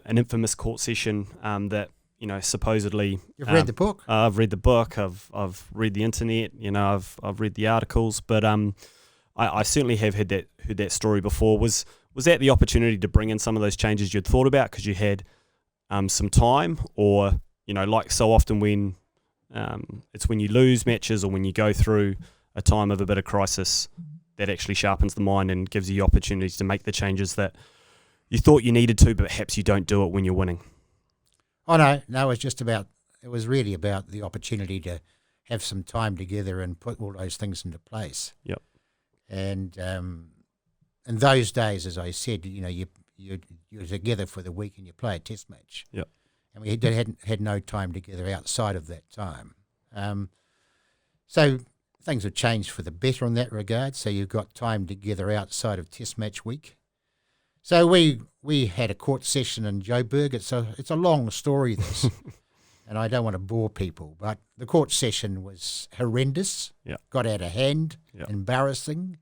infamous court session that supposedly You've read the book. I've read the book. I've read the internet. I've read the articles, but I certainly have heard that story before. Was that the opportunity to bring in some of those changes you'd thought about because you had some time, or like so often when it's when you lose matches or when you go through a time of a bit of crisis that actually sharpens the mind and gives you opportunities to make the changes that you thought you needed to, but perhaps you don't do it when you're winning? Oh, no, it was really about the opportunity to have some time together and put all those things into place. Yep. And in those days, as I said, you're together for the week and you play a test match. Yep. And we had no time together outside of that time. So things have changed for the better in that regard. So you've got time together outside of test match week. So we had a court session in Joburg. It's a long story, this, and I don't want to bore people, but the court session was horrendous. Yeah. Got out of hand, Yeah. embarrassing,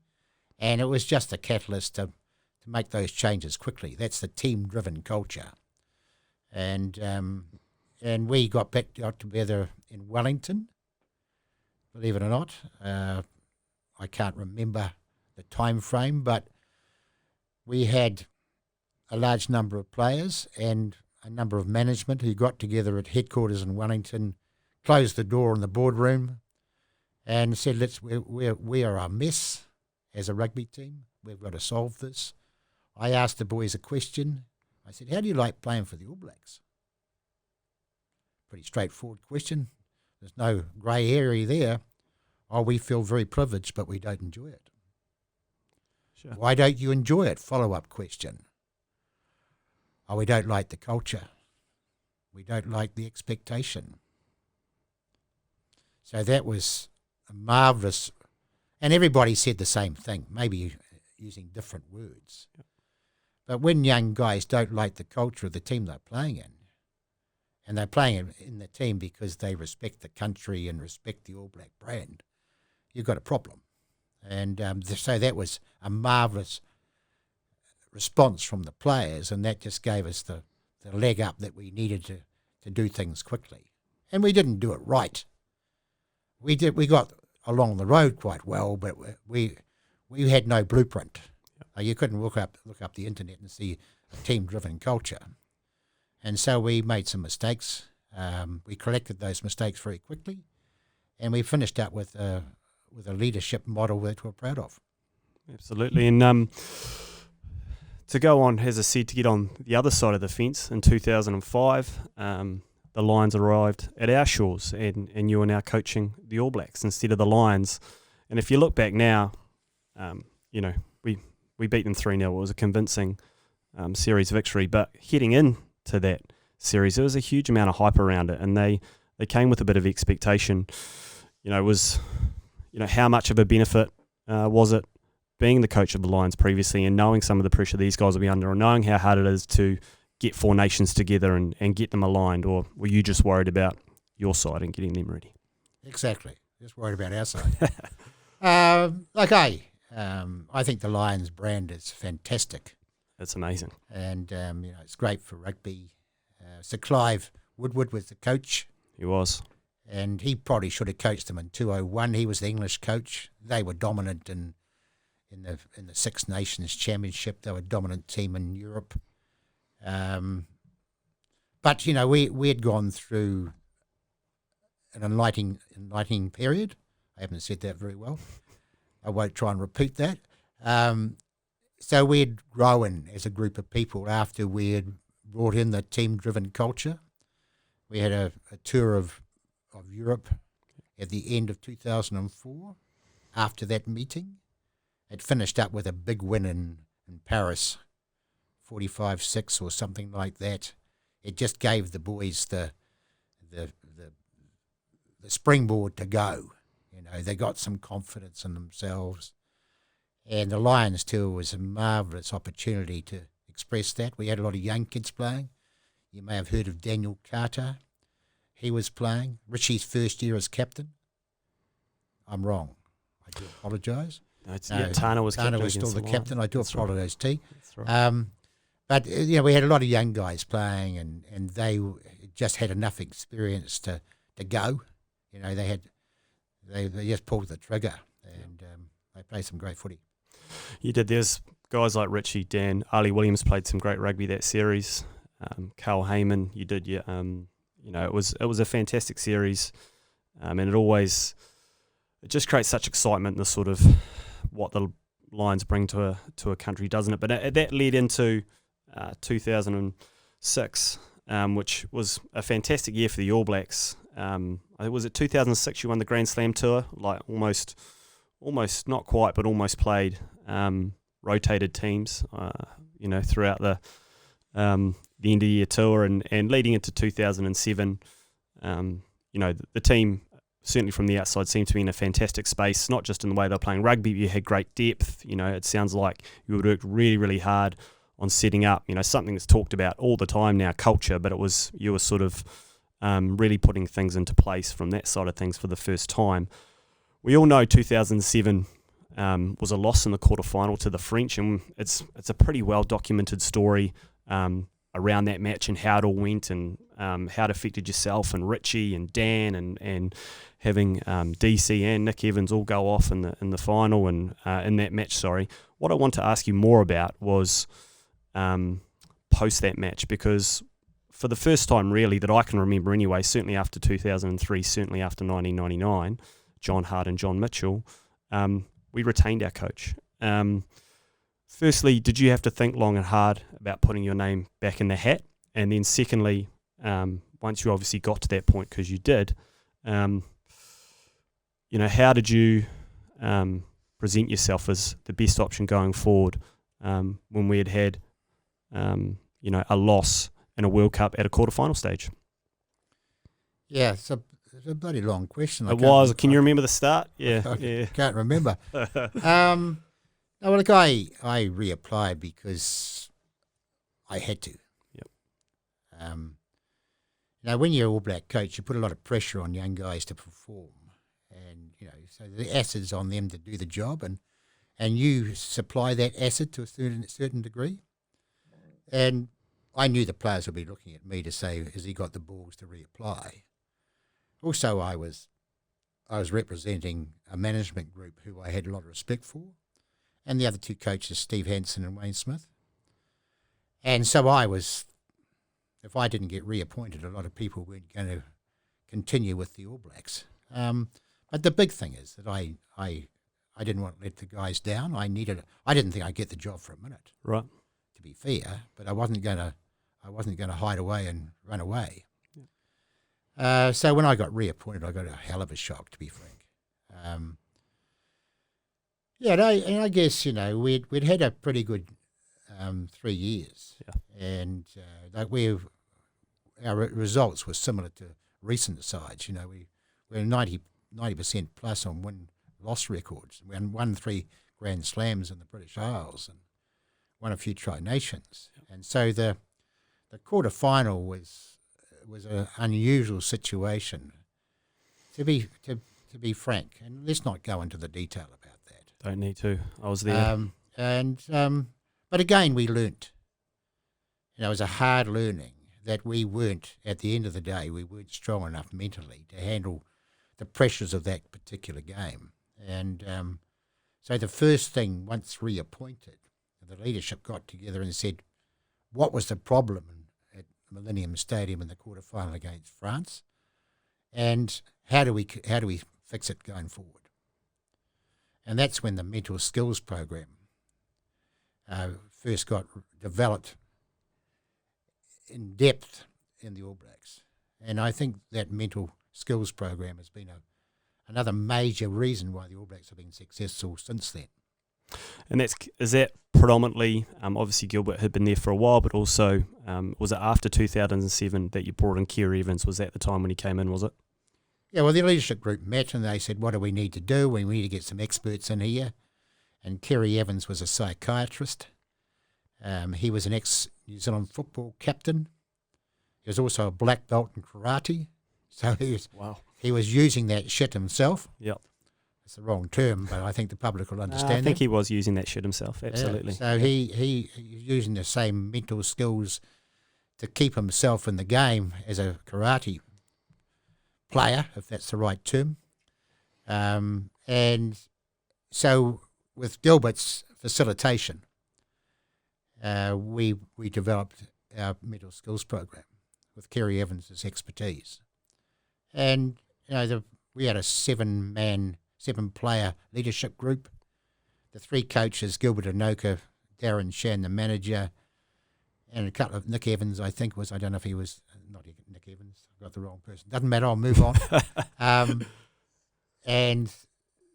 and it was just a catalyst to make those changes quickly. That's the team-driven culture, and we got together in Wellington. Believe it or not, I can't remember the time frame, but we had a large number of players and a number of management who got together at headquarters in Wellington, closed the door in the boardroom and said, we are a mess as a rugby team. We've got to solve this. I asked the boys a question. I said, how do you like playing for the All Blacks? Pretty straightforward question. There's no grey area there. Oh, we feel very privileged, but we don't enjoy it. Sure. Why don't you enjoy it? Follow-up question. Oh, we don't like the culture. We don't like the expectation. So that was a marvellous, and everybody said the same thing, maybe using different words. Yep. But when young guys don't like the culture of the team they're playing in, and they're playing in the team because they respect the country and respect the All Black brand, you've got a problem. And so that was a marvellous response from the players, and that just gave us the leg up that we needed to do things quickly. And we didn't do it right. We got along the road quite well, but we had no blueprint. You couldn't look up the internet and see a team-driven culture. And so we made some mistakes. We corrected those mistakes very quickly, and we finished up with a leadership model that we're proud of. Absolutely. And to go on, as I said, to get on the other side of the fence, in 2005, the Lions arrived at our shores, and you are now coaching the All Blacks instead of the Lions. And if you look back now, we beat them 3-0. It was a convincing series victory. But heading into that series, there was a huge amount of hype around it, and they came with a bit of expectation. How much of a benefit was it being the coach of the Lions previously and knowing some of the pressure these guys will be under and knowing how hard it is to get four nations together and get them aligned? Or were you just worried about your side and getting them ready? Exactly. Just worried about our side. I think the Lions brand is fantastic. It's amazing. And, it's great for rugby. Sir Clive Woodward was the coach. He was. And he probably should have coached them in 2001. He was the English coach. They were dominant in the Six Nations Championship. They were a dominant team in Europe. But we had gone through an enlightening period. I haven't said that very well. I won't try and repeat that. So we had grown as a group of people after we had brought in the team-driven culture. We had a tour of Europe at the end of 2004. After that meeting, it finished up with a big win in Paris, 45-6 or something like that. It just gave the boys the springboard to go. You know, they got some confidence in themselves. And the Lions tour was a marvellous opportunity to express that. We had a lot of young kids playing. You may have heard of Daniel Carter. He was playing. Richie's first year as captain. I'm wrong. I do apologise. Tana was still the captain. I do apologise, T. That's right. But we had a lot of young guys playing, and they just had enough experience to go. You know, they just pulled the trigger, and they played some great footy. You did. There's guys like Richie, Dan, Ali Williams played some great rugby that series. Carl Heyman, you did. Yeah. It was a fantastic series, and it just creates such excitement. The sort of what the Lions bring to a country, doesn't it? But that led into 2006, which was a fantastic year for the All Blacks. Was it 2006 you won the Grand Slam tour? Like almost not quite, but almost played. Rotated teams, throughout the end of year tour and leading into 2007. The team, certainly from the outside, seemed to be in a fantastic space, not just in the way they were playing rugby, but you had great depth. It sounds like you worked really, really hard on setting up, something that's talked about all the time now, culture, but you were sort of really putting things into place from that side of things for the first time. We all know 2007 was a loss in the quarterfinal to the French, and it's a pretty well documented story around that match and how it all went and how it affected yourself and Richie and Dan and having DC and Nick Evans all go off in the final and in that match. Sorry, what I want to ask you more about was post that match, because for the first time really that I can remember anyway, certainly after 2003, certainly after 1999, John Hart and John Mitchell, we retained our coach. Firstly, did you have to think long and hard about putting your name back in the hat? And then secondly, once you obviously got to that point, because you did, how did you present yourself as the best option going forward when we had a loss in a World Cup at a quarterfinal stage? Yeah, it's a bloody long question. Can you remember the start? Yeah, I can't remember. Look, I reapplied because I had to. Yep. Now, when you're All Black coach, you put a lot of pressure on young guys to perform, and so the acid's on them to do the job, and you supply that acid to a certain degree. And I knew the players would be looking at me to say, has he got the balls to reapply? Also, I was representing a management group who I had a lot of respect for, and the other two coaches, Steve Hansen and Wayne Smith. And so if I didn't get reappointed, a lot of people weren't going to continue with the All Blacks. But the big thing is that I didn't want to let the guys down. I didn't think I'd get the job for a minute. Right. To be fair, but I wasn't going to hide away and run away. So when I got reappointed, I got a hell of a shock, to be frank. I guess we'd had a pretty good 3 years, and our results were similar to recent sides. We're 90% plus on win-loss records. We won 3 Grand Slams in the British Isles and won a few Tri-Nations, and so the quarter-final was an unusual situation, to be frank, and let's not go into the detail about that. Don't need to. I was there. But again, we learnt. It was a hard learning that we weren't, at the end of the day, we weren't strong enough mentally to handle the pressures of that particular game. And so the first thing, once reappointed, the leadership got together and said, what was the problem at Millennium Stadium in the quarterfinal against France, and how do we fix it going forward? And that's when the mental skills program first got developed in depth in the All Blacks. And I think that mental skills program has been another major reason why the All Blacks have been successful since then. And is that predominantly, obviously Gilbert had been there for a while, but also was it after 2007 that you brought in Kerry Evans? Was that the time when he came in, was it? Yeah, well, the leadership group met and they said, what do we need to do? We need to get some experts in here. And Kerry Evans was a psychiatrist. He was an ex-New Zealand football captain. He was also a black belt in karate. So he was using that shit himself. Yep. It's the wrong term, but I think the public will understand I think he was using that shit himself, absolutely. Yeah. So he using the same mental skills to keep himself in the game as a karate player, if that's the right term. And so with Gilbert's facilitation, we developed our mental skills program with Kerry Evans' expertise. And we had a seven-player leadership group. The three coaches, Gilbert Anoka, Darren Shan, the manager, and a couple of Nick Evans, I think was. I don't know if he was not Nick Evans. I got the wrong person. Doesn't matter. I'll move on. And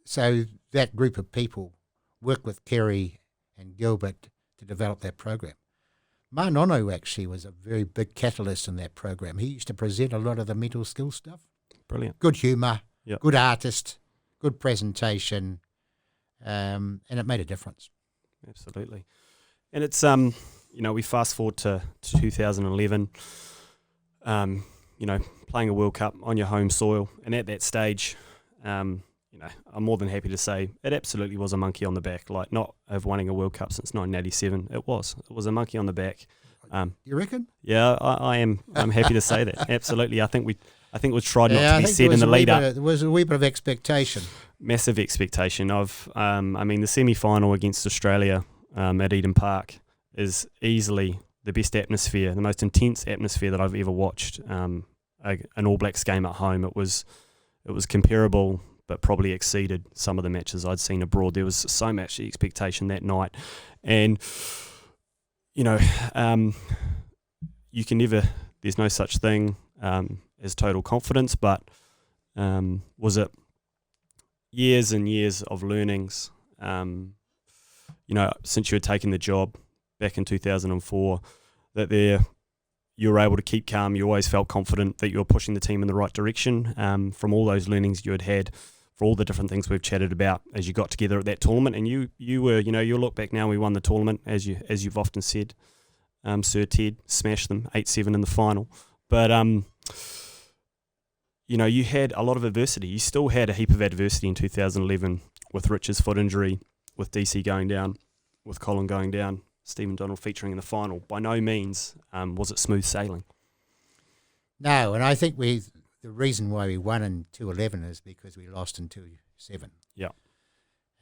so that group of people worked with Kerry and Gilbert to develop that program. Manono actually was a very big catalyst in that program. He used to present a lot of the mental skills stuff. Brilliant. Good humour, Yep. good artist, good presentation, and it made a difference. Absolutely. And it's, we fast forward to 2011, playing a World Cup on your home soil. And at that stage, I'm more than happy to say it absolutely was a monkey on the back. Like, not of winning a World Cup since 1987. It was a monkey on the back. You reckon? Yeah, I am. I'm happy to say that. Absolutely. I think we tried not to be I think said in the lead up. There was a wee bit of expectation. Massive expectation of, the semi-final against Australia at Eden Park is easily the best atmosphere, the most intense atmosphere that I've ever watched. An All Blacks game at home. It was comparable, but probably exceeded some of the matches I'd seen abroad. There was so much expectation that night, and you can never. There's no such thing as total confidence, but was it years and years of learnings? Since you had taken the job back in 2004, that you were able to keep calm. You always felt confident that you were pushing the team in the right direction from all those learnings you had for all the different things we've chatted about as you got together at that tournament. And you were, you'll look back now, we won the tournament, as you've often said. Sir Ted smashed them 8-7 in the final. But, you had a lot of adversity. You still had a heap of adversity in 2011 with Rich's foot injury, with DC going down, with Colin going down, Stephen Donald featuring in the final. By no means was it smooth sailing. No, and I think the reason why we won in 2011 is because we lost in 2007. Yeah.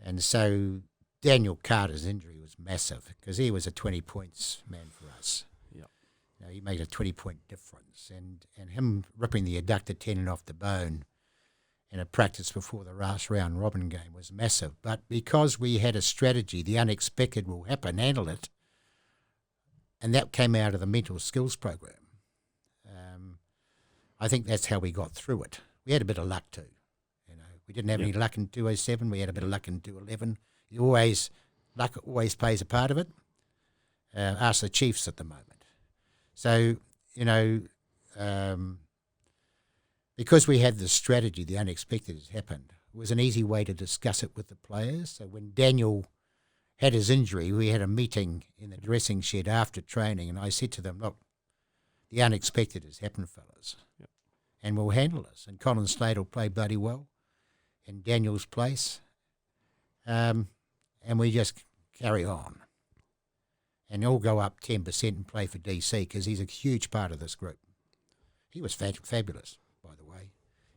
And so Daniel Carter's injury was massive because he was a 20 points man for us. Yeah. He made a 20-point difference. And him ripping the adductor tendon off the bone in a practice before the last round robin game was massive. But because we had a strategy, the unexpected will happen, handle it, and that came out of the mental skills program. I think that's how we got through it. We had a bit of luck too. We didn't have any luck in 2007. We had a bit of luck in 2011. Luck always plays a part of it. Ask the Chiefs at the moment. So, because we had the strategy, the unexpected has happened. It was an easy way to discuss it with the players. So when Daniel had his injury, we had a meeting in the dressing shed after training, and I said to them, look, the unexpected has happened, fellas, and we'll handle this. And Colin Slade will play bloody well in Daniel's place, and we just carry on. And he'll go up 10% and play for DC because he's a huge part of this group. He was fabulous, by the way.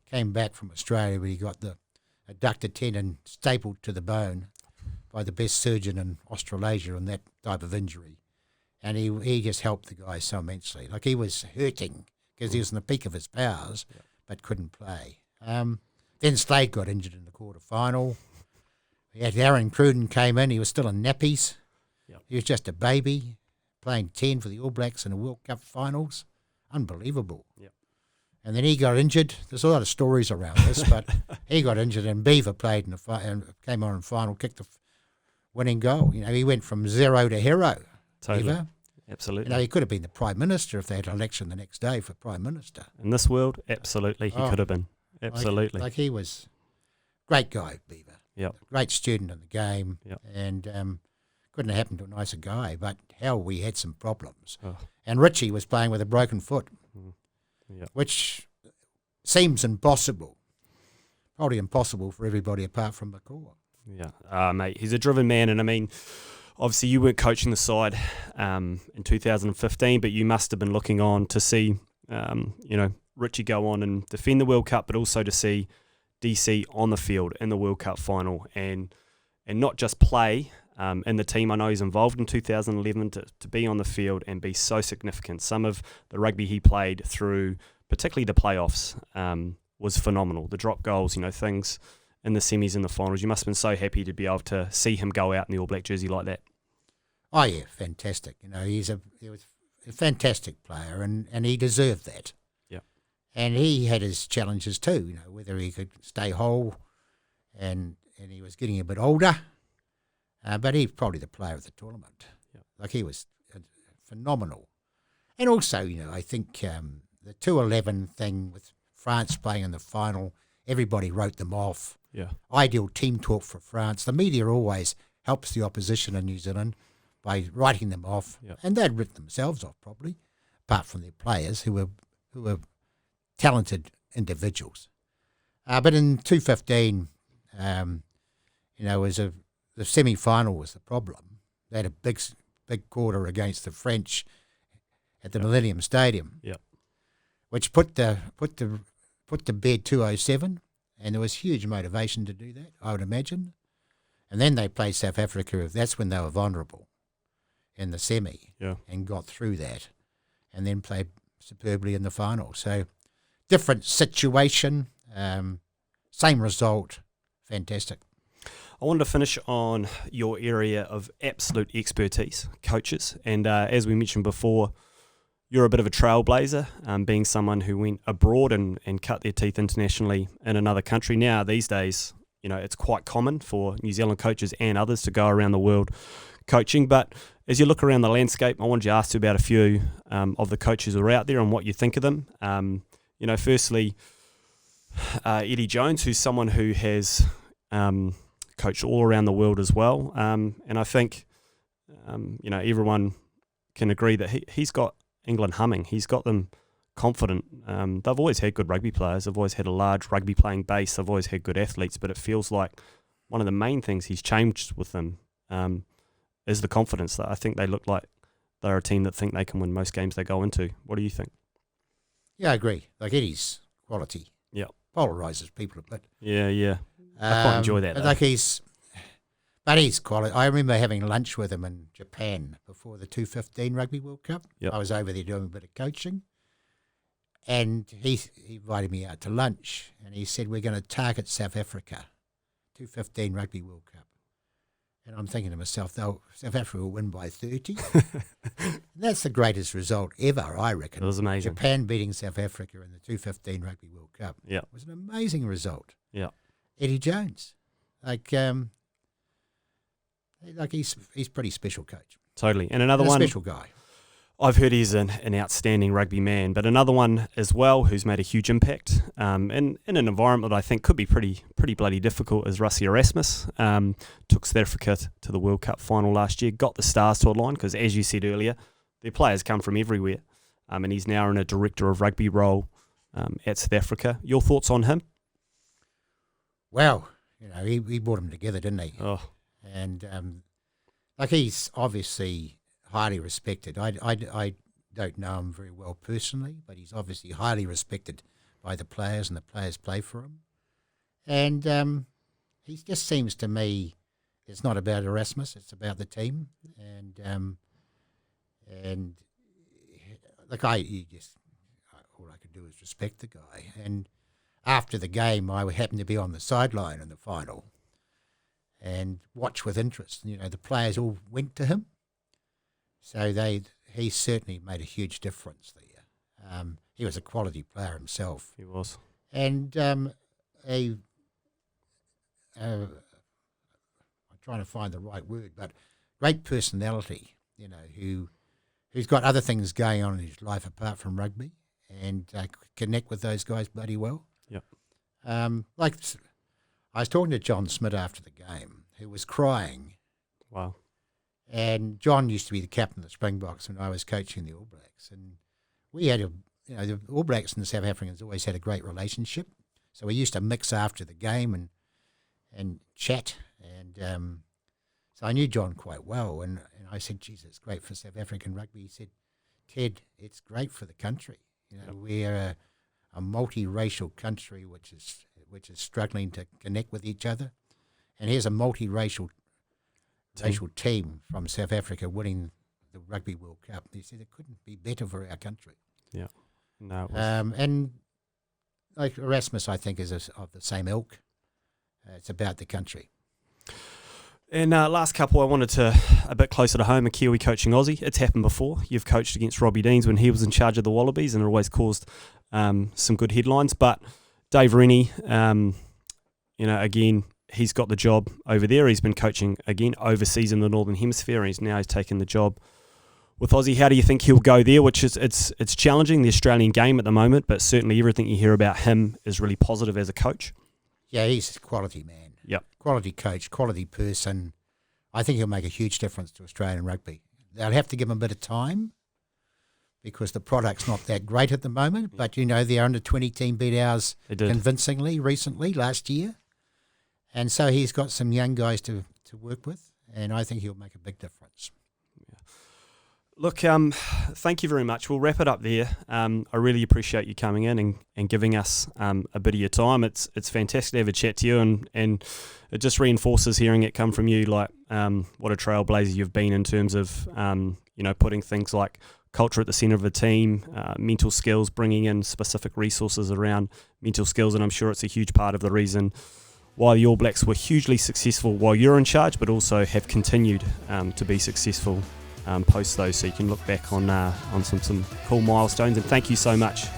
Came back from Australia where he got the adductor tendon stapled to the bone by the best surgeon in Australasia on that type of injury. And he just helped the guy so immensely. Like, he was hurting because he was in the peak of his powers, but couldn't play. Then Slade got injured in the quarter-final. We had Aaron Cruden came in. He was still in nappies. Yep. He was just a baby, playing 10 for the All Blacks in the World Cup finals. Unbelievable. Yep. And then he got injured. There's a lot of stories around this, but he got injured, and Beaver played in and came on in the final, kicked the winning goal. He went from zero to hero. Totally. Beaver. Absolutely. He could have been the Prime Minister if they had an election the next day for Prime Minister. In this world, absolutely, he could have been. absolutely. Like he was great guy, Beaver. Yep. Great student in the game. Yep. And couldn't have happened to a nicer guy, but hell, we had some problems. Oh. And Richie was playing with a broken foot, Yep. which seems impossible. Probably impossible for everybody apart from McCaw. Yeah, mate, he's a driven man, and I mean, obviously you weren't coaching the side in 2015, but you must have been looking on to see, Richie go on and defend the World Cup, but also to see DC on the field in the World Cup final, and not just play in the team. I know he's involved in 2011 to be on the field and be so significant. Some of the rugby he played through, particularly the playoffs, was phenomenal. The drop goals, things in the semis and the finals. You must have been so happy to be able to see him go out in the All Black jersey like that. Oh yeah, fantastic. He was a fantastic player, and he deserved that. Yeah. And he had his challenges too. Whether he could stay whole, and he was getting a bit older, but he's probably the player of the tournament. Yeah. Like he was phenomenal. And also, I think the 2-11 thing with France playing in the final, everybody wrote them off. Yeah. Ideal team talk for France. The media always helps the opposition in New Zealand by writing them off, and they'd written themselves off probably, apart from their players who were talented individuals. But in 2015, the semi-final was the problem. They had a big quarter against the French at the Millennium Stadium, which put to bed 207, and there was huge motivation to do that, I would imagine. And then they played South Africa. That's when they were vulnerable in the semi, and got through that, and then played superbly in the final. So different situation, same result, fantastic. I wanted to finish on your area of absolute expertise, coaches. And as we mentioned before, you're a bit of a trailblazer, being someone who went abroad and cut their teeth internationally in another country. Now, these days, it's quite common for New Zealand coaches and others to go around the world coaching. But as you look around the landscape, I wanted to ask you about a few of the coaches who are out there and what you think of them. Firstly, Eddie Jones, who's someone who has coached all around the world as well. And I think, everyone can agree that he's got England humming. He's got them confident. They've always had good rugby players. They've always had a large rugby playing base. They've always had good athletes, but it feels like one of the main things he's changed with them is the confidence. That I think they look like they're a team that think they can win most games they go into. What do you think? Yeah, I agree. Like Eddie's quality. Yeah. Polarises people a bit. Yeah. I quite enjoy that. Like he's quality. I remember having lunch with him in Japan before the 2015 Rugby World Cup. Yep. I was over there doing a bit of coaching, and he invited me out to lunch, and he said, we're going to target South Africa, 2015 Rugby World Cup. And I'm thinking to myself, South Africa will win by 30. That's the greatest result ever, I reckon. It was amazing. Japan beating South Africa in the 2015 Rugby World Cup. Yeah. It was an amazing result. Yeah. Eddie Jones. He's pretty special coach. Totally. And another And a one, special guy. I've heard he's an outstanding rugby man, but another one as well who's made a huge impact in an environment that I think could be pretty bloody difficult is Rassie Erasmus. Took South Africa to the World Cup final last year, got the stars to align because, as you said earlier, their players come from everywhere, and he's now in a director of rugby role at South Africa. Your thoughts on him? Well, he brought them together, didn't he? Oh, And he's obviously highly respected. I don't know him very well personally, but he's obviously highly respected by the players, and the players play for him. And he just seems to me it's not about Erasmus; it's about the team. And all I could do is respect the guy. And after the game, I happened to be on the sideline in the final and watch with interest. The players all went to him. So he certainly made a huge difference there. He was a quality player himself. he was. And I'm trying to find the right word, but great personality, who's got other things going on in his life apart from rugby, and connect with those guys bloody well. Yep. Like I was talking to John Smith after the game, who was crying. Wow. And John used to be the captain of the Springboks when I was coaching the All Blacks, and we had the All Blacks and the South Africans always had a great relationship. So we used to mix after the game and chat, and so I knew John quite well, and I said, "Geez, it's great for South African rugby." He said, "Ted, it's great for the country. We're a multiracial country which is struggling to connect with each other, and here's a multiracial team from South Africa winning the Rugby World Cup." He said it couldn't be better for our country. Yeah, no. It was. And like Erasmus, I think is of the same ilk. It's about the country. And last couple, I wanted to, a bit closer to home, a Kiwi coaching Aussie. It's happened before. You've coached against Robbie Deans when he was in charge of the Wallabies, and it always caused some good headlines. But Dave Rennie, again, he's got the job over there. He's been coaching, again, overseas in the Northern Hemisphere, and he's taken the job with Aussie. How do you think he'll go there? Which is, it's challenging, the Australian game at the moment, but certainly everything you hear about him is really positive as a coach. Yeah, he's a quality man. Yep. Quality coach, quality person. I think he'll make a huge difference to Australian rugby. They'll have to give him a bit of time because the product's not that great at the moment. But, their under-20 team beat ours convincingly recently, last year. And so he's got some young guys to work with, and I think he'll make a big difference. Look, thank you very much. We'll wrap it up there. I really appreciate you coming in and giving us a bit of your time. It's fantastic to have a chat to you, and it just reinforces hearing it come from you, like what a trailblazer you've been in terms of putting things like culture at the centre of a team, mental skills, bringing in specific resources around mental skills, and I'm sure it's a huge part of the reason why the All Blacks were hugely successful while you're in charge, but also have continued to be successful post those, so you can look back on some cool milestones. And thank you so much